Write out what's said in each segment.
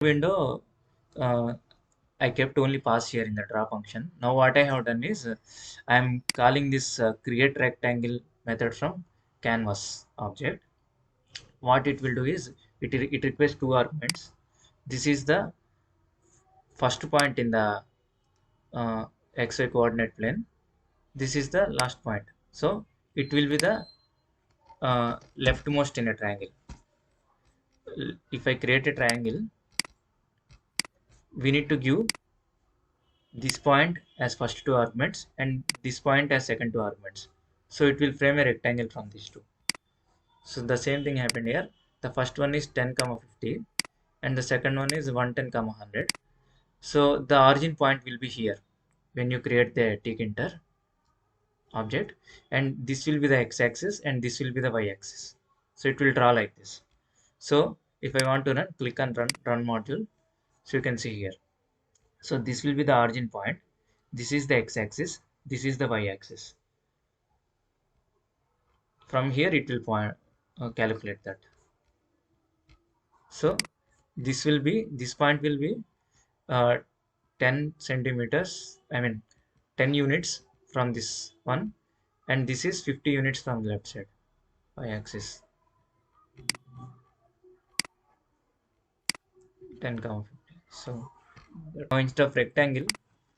window, I kept only pass here in the draw function. Now what I have done is I am calling this create rectangle method from canvas object. What it will do is it requires two arguments. This is the first point in the xy coordinate plane. This is the last point. So it will be the leftmost in a triangle. If I create a triangle, we need to give this point as first two arguments and this point as second two arguments. So it will frame a rectangle from these two. So the same thing happened here. The first one is 10 comma 50 and the second one is 110 comma 100. So the origin point will be here when you create the tkinter object, and this will be the x-axis and this will be the y-axis. So it will draw like this. So if I want to run, click on run module. So you can see here. So this will be the origin point. This is the x-axis. This is the y-axis. From here it will calculate that. So this point will be 10 centimeters. I mean 10 units from this one, and this is 50 units from the left side y-axis. 10 comma 50. So now instead of rectangle,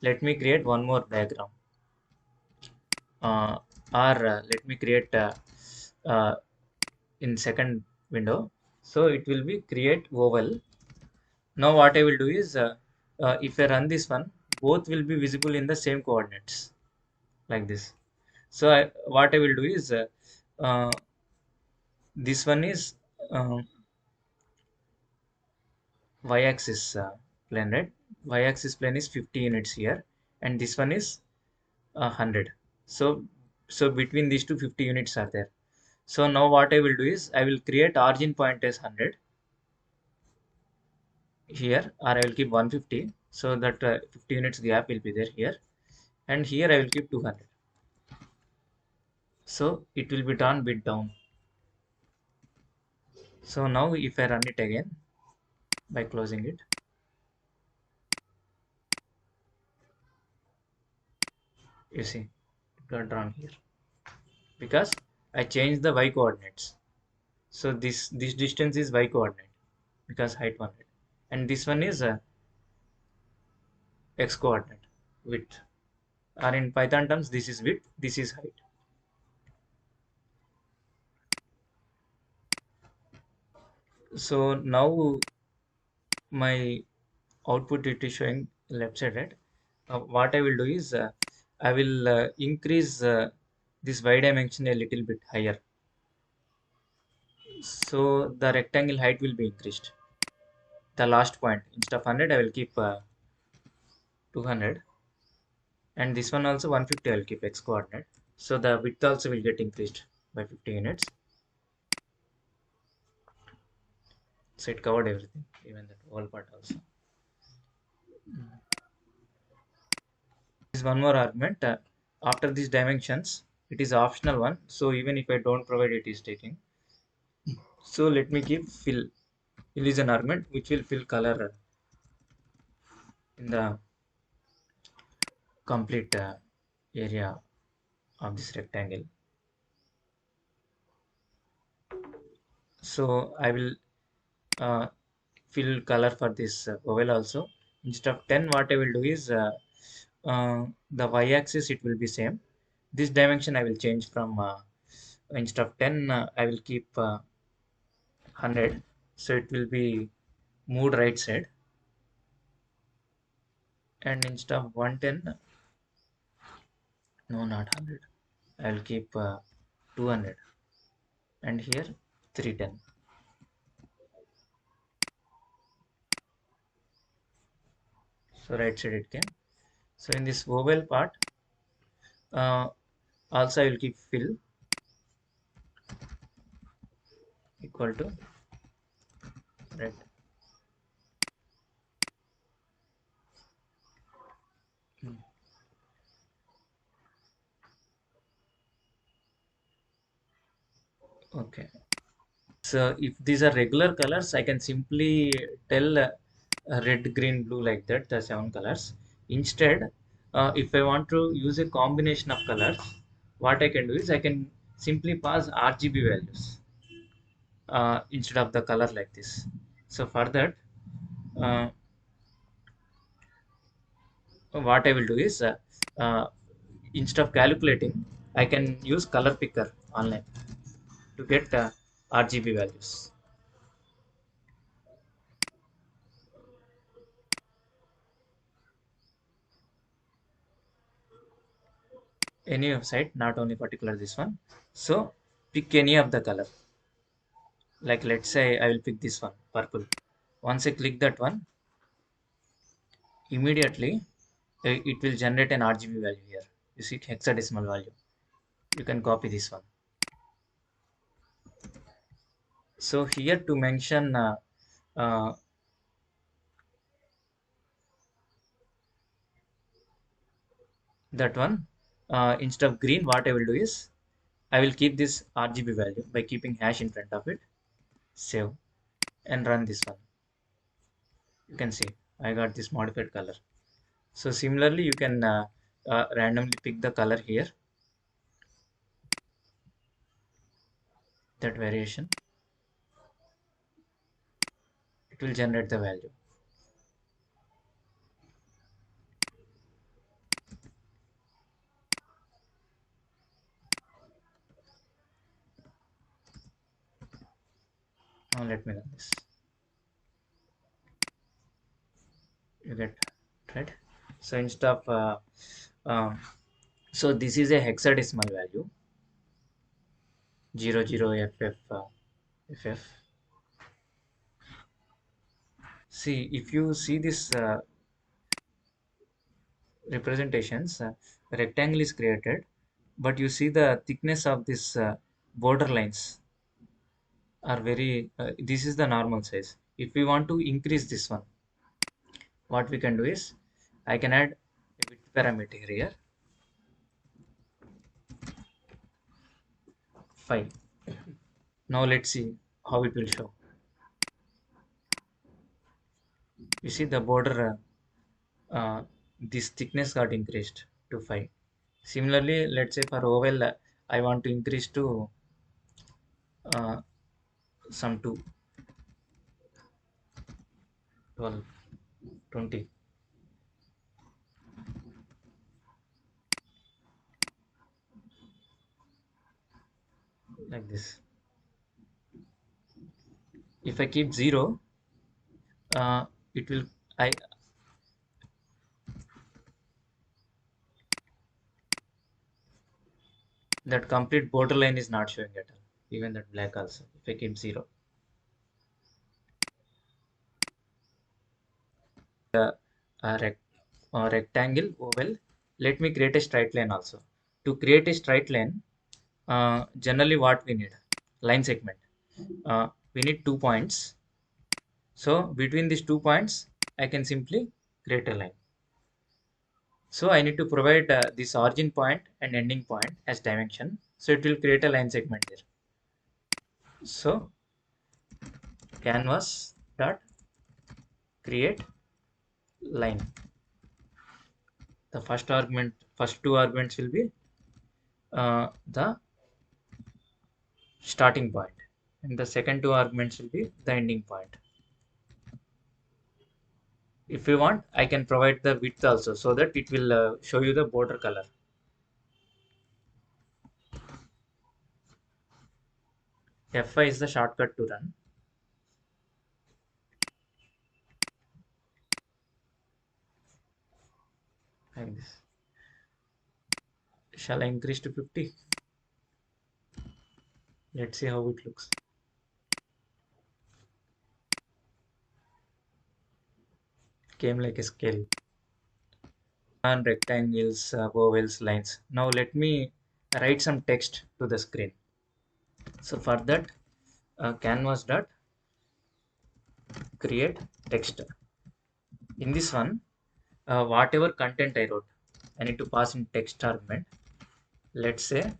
let me create one more diagram. Or let me create uh, in second window. So it will be create oval. Now what I will do is if I run this one, both will be visible in the same coordinates like this. So what I will do is uh, this one is y-axis plane, right? Y-axis plane is 50 units here, and this one is 100. So between these two 50 units are there. So now what I will do is I will create origin point as 100 here, or I will keep 150 so that 50 units gap will be there here, and here I will keep 200. So it will be drawn bit down. So now if I run it again by closing it, you see it got drawn here because I changed the y coordinates. So this distance is y coordinate because height 100, and this one is x coordinate width, or in Python terms this is width, this is height. So now my output it is showing left side, right? What I will do is I will increase this y dimension a little bit higher, so the rectangle height will be increased. The last point, instead of 100 I will keep 200, and this one also 150 I will keep x coordinate, so the width also will get increased by 50 units. So it covered everything, even that whole part also. Is one more argument after these dimensions. It is optional one, so even if I don't provide, it is taking. So let me keep fill. Fill is an argument which will fill color in the complete area of this rectangle. So I will fill color for this oval also. Instead of 10, what I will do is the y-axis it will be same. This dimension I will change from instead of 10 I will keep 100, so it will be moved right side, and instead of 110, no, not 100, I will keep 200, and here 310. So right side it came. So in this oval part uh, also I will keep fill equal to red. Hmm. Okay. So if these are regular colors, I can simply tell red, green, blue, like that, the 7 colors. Instead, if I want to use a combination of colors, what I can do is I can simply pass RGB values instead of the color like this. So for that, uh, what I will do is uh, instead of calculating, I can use color picker online to get RGB values. Any website, not only particular this one. So pick any of the color. Like let's say I will pick this one, purple. Once I click that one, immediately it will generate an RGB value here. You see hexadecimal value. You can copy this one. So here to mention uh, that one, instead of green, what I will do is I will keep this RGB value by keeping hash in front of it. Save and run this one. You can see I got this modified color. So similarly, you can randomly pick the color here, that variation. It will generate the value. Now let me run this. You get right. So instead of um, so this is a hexadecimal value 00FF. See, if you see this representations, rectangle is created, but you see the thickness of this border lines are very. This is the normal size. If we want to increase this one, what we can do is I can add a width parameter here, 5. Now let's see how it will show. You see the border, this thickness got increased to 5. Similarly, let's say for oval, I want to increase to uh, some 2, 12, 20, like this. If I keep 0, it will, I, that complete borderline is not showing at all, even that black also, if I keep 0. A, rect, a rectangle, oval, let me create a straight line also. To create a straight line, generally what we need? Line segment. We need 2 points. So between these 2 points, I can simply create a line. So I need to provide this origin point and ending point as dimension. So it will create a line segment here. So canvas dot create line. The first argument, first 2 arguments will be the starting point, and the second 2 arguments will be the ending point. If you want, I can provide the width also so that it will show you the border color. F5 is the shortcut to run. Like this. Shall I increase to 50? Let's see how it looks. Came like a scale. And rectangles, ovals, lines. Now let me write some text to the screen. So for that, canvas dot create text. In this one, whatever content I wrote, I need to pass in text argument. Let's say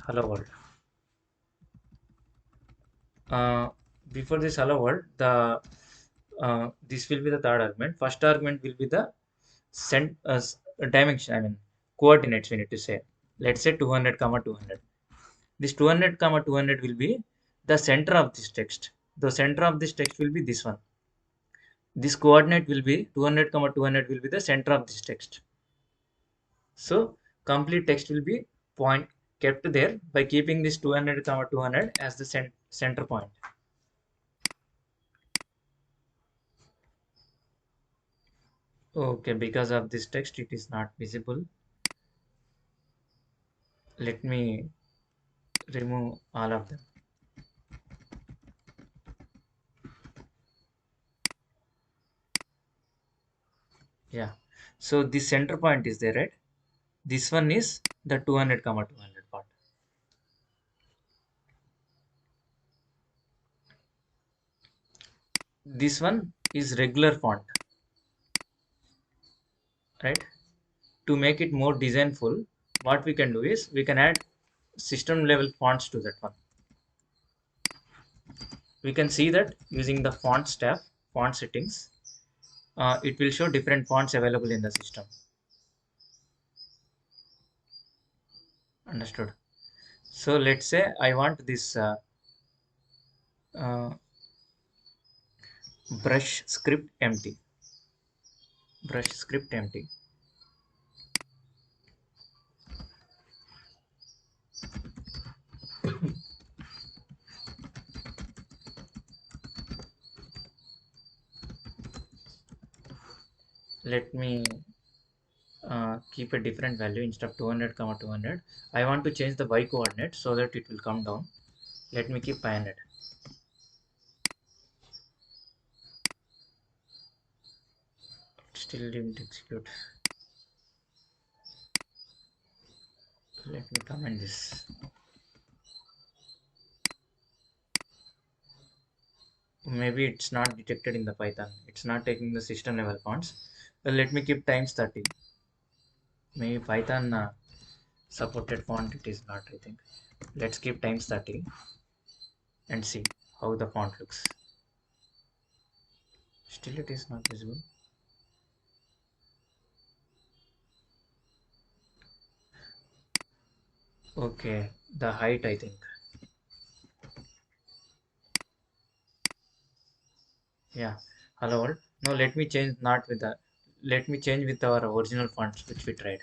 hello world. Uh, Before this hello world, the this will be the third argument. First argument will be the dimension, I mean coordinates we need to say. Let's say 200 comma 200. This 200 comma 200 will be the center of this text. The center of this text will be this one. This coordinate will be 200 comma 200 will be the center of this text. So complete text will be point kept there by keeping this 200 comma 200 as the center point. Okay, because of this text it is not visible. Let me remove all of them. Yeah, so the center point is there, right? This one is the 200 comma 200 part. This one is regular font, right? To make it more designful, what we can do is we can add system level fonts to that one. We can see that using the fonts tab, font settings, it will show different fonts available in the system. Understood? So let's say I want this uh, brush script empty. Brush script empty. Let me keep a different value instead of 200 comma 200. I want to change the y coordinate so that it will come down. Let me keep 500. Still didn't execute. Let me comment this. Maybe it's not detected in the Python. It's not taking the system level fonts. Let me keep times 30. Maybe Python supported font it is not, I think. Let's keep times 30 and see how the font looks. Still it is not visible. Okay, the height I think. Yeah. Hello world. No, let me change not with the, let me change with our original fonts which we tried.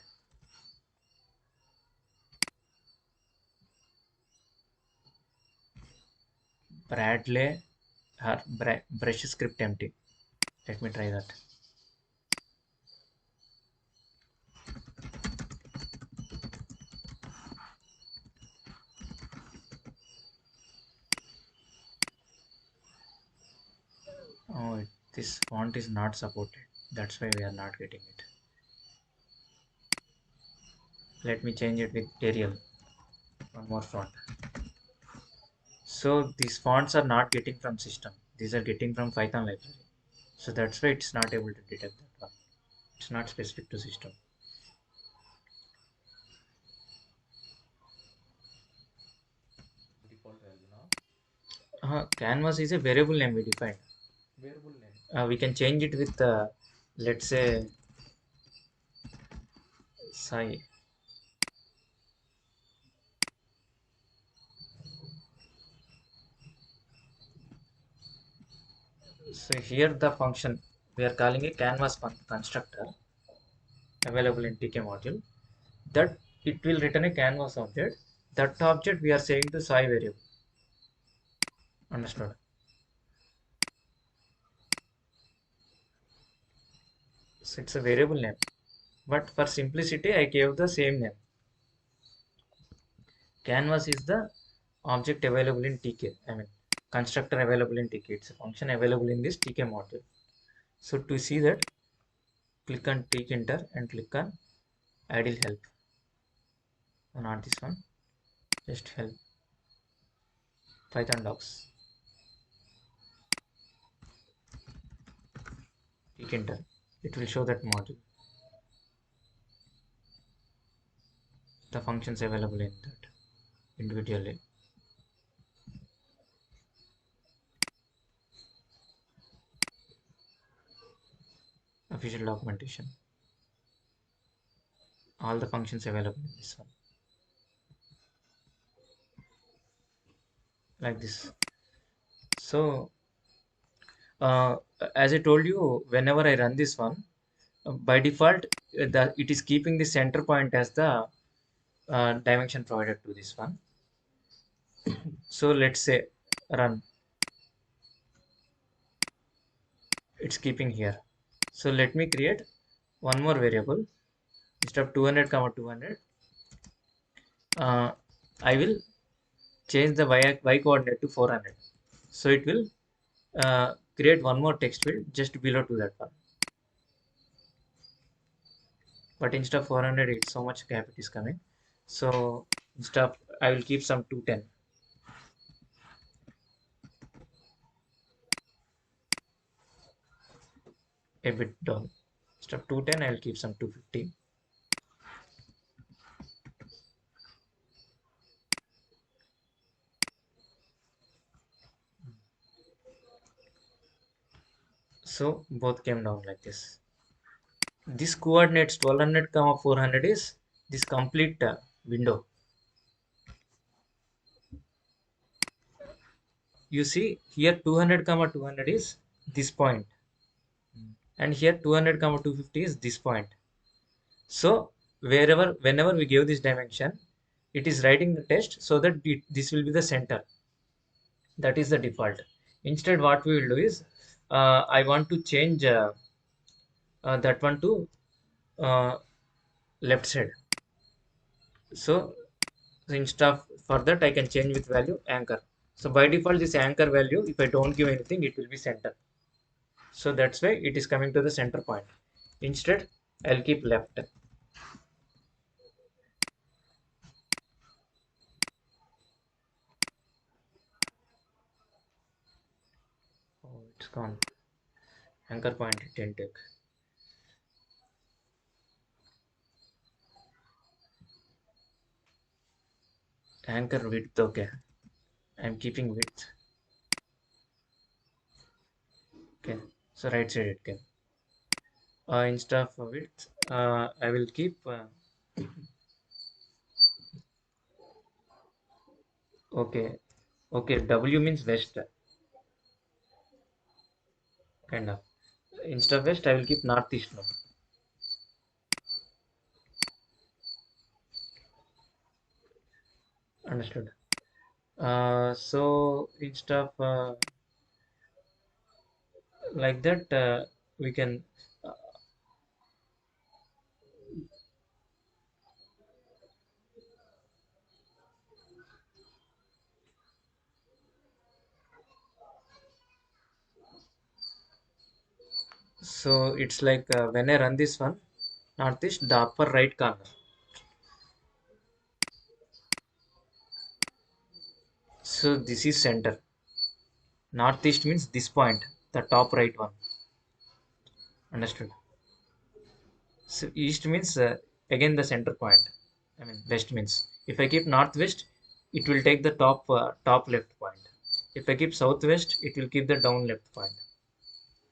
Bradley brush script empty. Let me try that. Oh, this font is not supported. That's why we are not getting it. Let me change it with Arial. One more font. So these fonts are not getting from system. These are getting from Python library. So that's why it's not able to detect that one. It's not specific to system. Default value now. Canvas is a variable name we defined. Variable name. We can change it with, let's say, Sai. So here the function we are calling a canvas constructor available in TK module, that it will return a canvas object. That object we are saying to Sai variable. Understood? So it's a variable name, but for simplicity I gave the same name. Canvas is the object available in TK, I mean constructor available in TK. It's a function available in this TK module. So to see that, click on tkinter and click on idle help. No, not this one, just help, Python docs, tkinter. It will show that module, the functions available in that individually. official documentation, all the functions available in this one, like this. So uh, as I told you, whenever I run this one, by default, it is keeping the center point as the dimension provided to this one. So let's say run, it's keeping here. So let me create one more variable. Instead of 200 comma 200, I will change the y coordinate to 400. So it will create one more text field just below to that one. But instead of 400, it's so much gap it is coming. So instead of, I will keep some 210, a bit down. Instead of 210, I will keep some 250. So both came down like this. This coordinates 1200 comma 400 is this complete window. You see here 200 comma 200 is this point, and here 200 comma 250 is this point. So whenever we give this dimension, it is writing the test so that this will be the center. That is the default. Instead, what we will do is, I want to change that one to uh, left side. So instead of, for that I can change with value anchor. So by default, this anchor value, if I don't give anything, it will be center. So that's why it is coming to the center point. Instead, I'll keep left. Oh, it's gone. Anchor point it didn't take. Anchor width, okay. I'm keeping width. Okay. So right side it came. Instead of width, I will keep okay. Okay, W means west, kind of. Instead of west, I will keep northeast now. Understood. So instead of like that, we can. Uh, so it's like when I run this one, northeast, the upper right corner. So this is center. Northeast means this point, the top right one. Understood. So east means again the center point. I mean west means if I keep northwest, it will take the top left point. If I keep southwest, it will keep the down left point.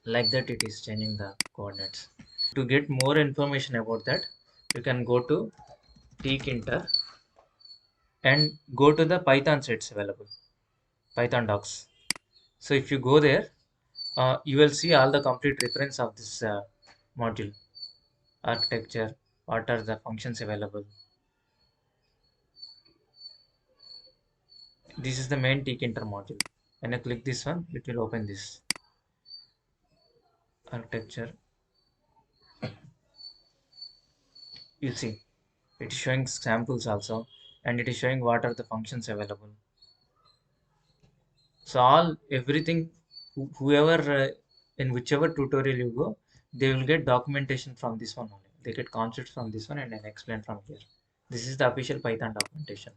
Like that, it is changing the coordinates. To get more information about that, you can go to tkinter and go to the Python sites available, Python docs. So if you go there, you will see all the complete reference of this module, architecture, what are the functions available. This is the main tkinter module. When I click this one, it will open this architecture. You see, it is showing samples also, and it is showing what are the functions available. So all everything, whoever in whichever tutorial you go, they will get documentation from this one only. They get concepts from this one and then explain from here. This is the official Python documentation.